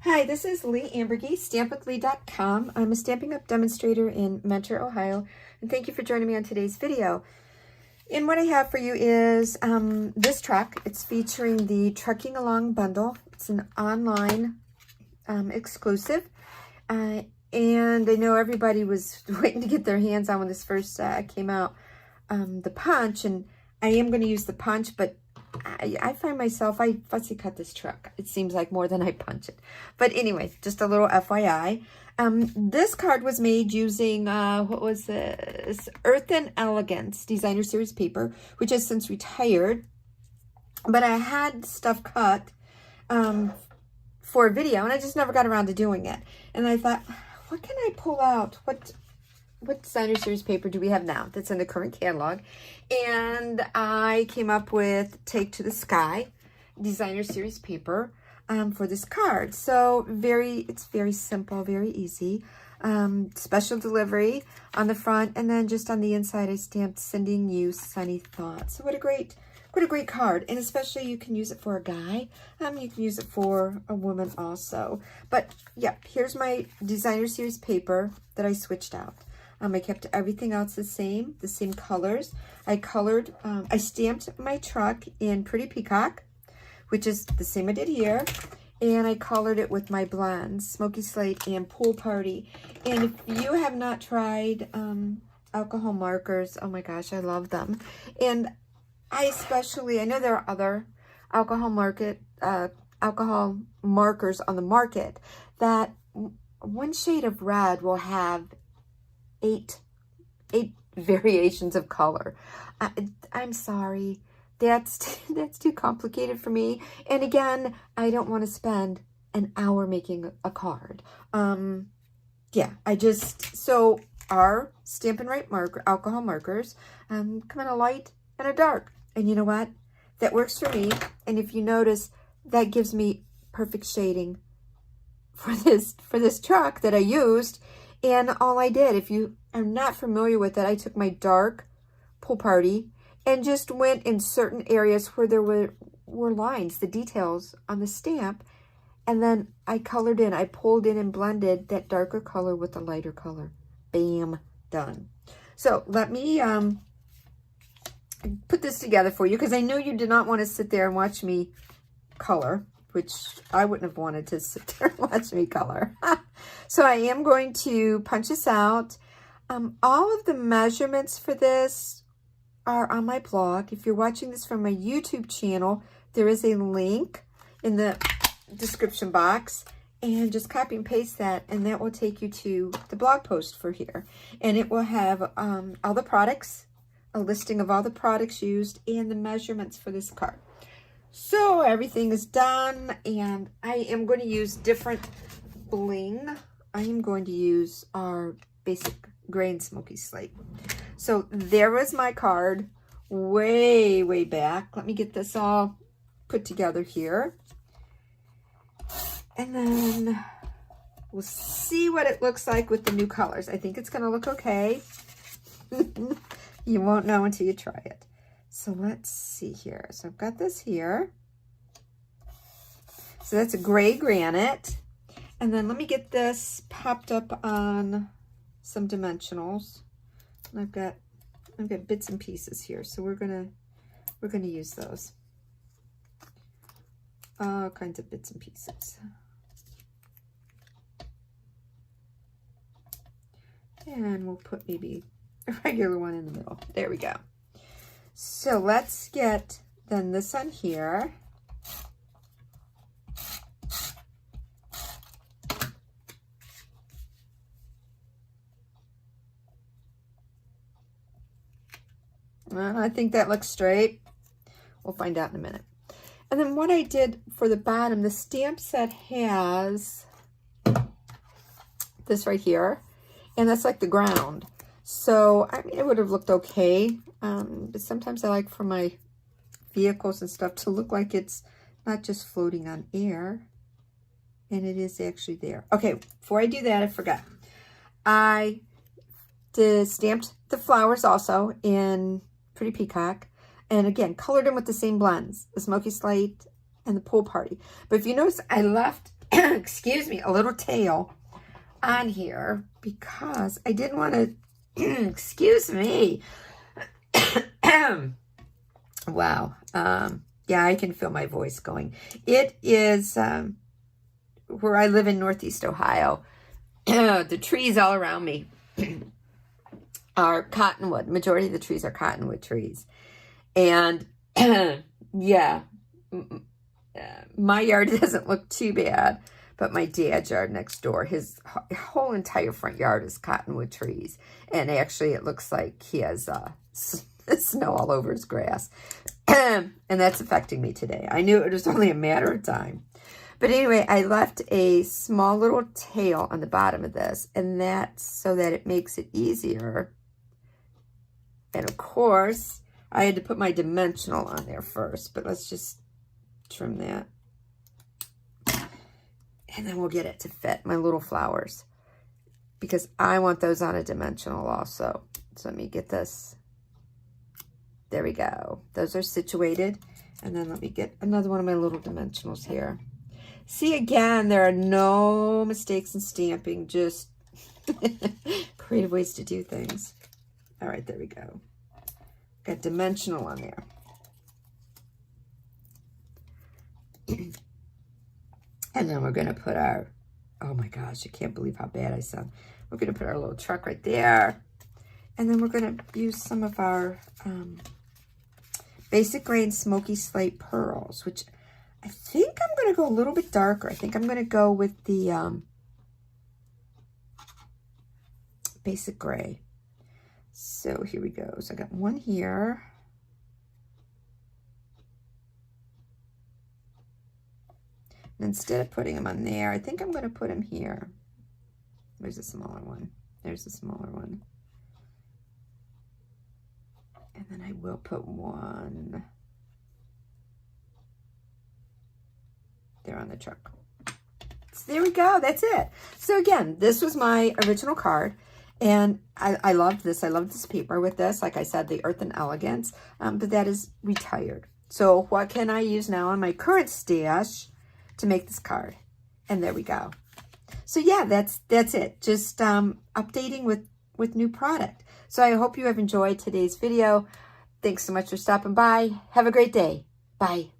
Hi, this is Leigh Ambergy, stampwithleigh.com. I'm a Stampin' Up demonstrator in Mentor, Ohio, and thank you for joining me on today's video. And what I have for you is this truck. It's featuring the Trucking Along bundle. It's an online exclusive, and I know everybody was waiting to get their hands on when this first came out, the punch, and I am going to use the punch, but I find myself, I fussy cut this truck. It seems like more than I punch it. But anyway, just a little FYI. This card was made using, what was this? Earth and Elegance Designer Series paper, which has since retired. But I had stuff cut for a video, and I just never got around to doing it. And I thought, what can I pull out? What designer series paper do we have now that's in the current catalog? And I came up with Take to the Sky designer series paper for this card. So it's very simple, very easy. Special delivery on the front, and then just on the inside I stamped Sending You Sunny Thoughts. So what a great card. And especially you can use it for a guy. You can use it for a woman also. But yeah, here's my designer series paper that I switched out. I kept everything else the same colors. I stamped my truck in Pretty Peacock, which is the same I did here. And I colored it with my blends, Smoky Slate and Pool Party. And if you have not tried alcohol markers, oh my gosh, I love them. And I know there are other alcohol markers on the market that one shade of red will have eight variations of color. I'm sorry, that's too complicated for me. And again, I don't want to spend an hour making a card. Yeah, so our Stampin' Right alcohol markers come in a light and a dark. And you know what? That works for me. And if you notice, that gives me perfect shading for this truck that I used. And all I did, if you are not familiar with it, I took my dark Pool Party and just went in certain areas where there were lines, the details on the stamp. And then I colored in, I pulled in and blended that darker color with the lighter color. Bam, done. So let me put this together for you, because I know you did not want to sit there and watch me color, which I wouldn't have wanted to sit there and watch me color. So I am going to punch this out. All of the measurements for this are on my blog. If you're watching this from my YouTube channel, there is a link in the description box, and just copy and paste that, and that will take you to the blog post for here. And it will have all the products, a listing of all the products used, and the measurements for this card. So everything is done, and I am going to use different bling. I am going to use our basic gray and Smoky Slate. So there was my card way back. Let me get this all put together here. And then we'll see what it looks like with the new colors. I think it's going to look okay. You won't know until you try it. So let's see here. So I've got this here. So that's a gray granite. And then let me get this popped up on some dimensionals. And I've got bits and pieces here. So we're gonna use those. All kinds of bits and pieces. And we'll put maybe a regular one in the middle. There we go. So let's get then this on here. I think that looks straight. We'll find out in a minute. And then what I did for the bottom, the stamp set has this right here, and that's like the ground. So, I mean, it would have looked okay, but sometimes I like for my vehicles and stuff to look like it's not just floating on air, and it is actually there. Okay, before I do that, I forgot. I stamped the flowers also in Pretty Peacock, and again, colored them with the same blends, the Smoky Slate and the Pool Party. But if you notice, I left excuse me, a little tail on here because I didn't want to, excuse me. Wow. Yeah, I can feel my voice going. It is where I live in Northeast Ohio. The trees all around me are cottonwood. Majority of the trees are cottonwood trees. And yeah, my yard doesn't look too bad, but my dad's yard next door, his whole entire front yard is cottonwood trees. And actually it looks like he has snow all over his grass. And that's affecting me today. I knew it was only a matter of time. But anyway, I left a small little tail on the bottom of this, and that's so that it makes it easier. And of course, I had to put my dimensional on there first, but let's just trim that. And then we'll get it to fit my little flowers, because I want those on a dimensional also. So let me get this. There we go. Those are situated. And then let me get another one of my little dimensionals here. See, again, there are no mistakes in stamping, just creative ways to do things. All right, there we go. Got dimensional on there. And then we're going to put our, oh my gosh, I can't believe how bad I sound. We're going to put our little truck right there. And then we're going to use some of our Basic Grain Smoky Slate Pearls, which I think I'm going to go a little bit darker. I think I'm going to go with the Basic Gray. So here we go. So I got one here. And instead of putting them on there, I think I'm going to put them here. There's a smaller one. There's a smaller one. And then I will put one there on the truck. So there we go. That's it. So again, this was my original card. And I loved this. I loved this paper with this. Like I said, the Earth and Elegance. But that is retired. So what can I use now on my current stash to make this card? And there we go. So yeah, that's it. Just updating with new product. So I hope you have enjoyed today's video. Thanks so much for stopping by. Have a great day. Bye.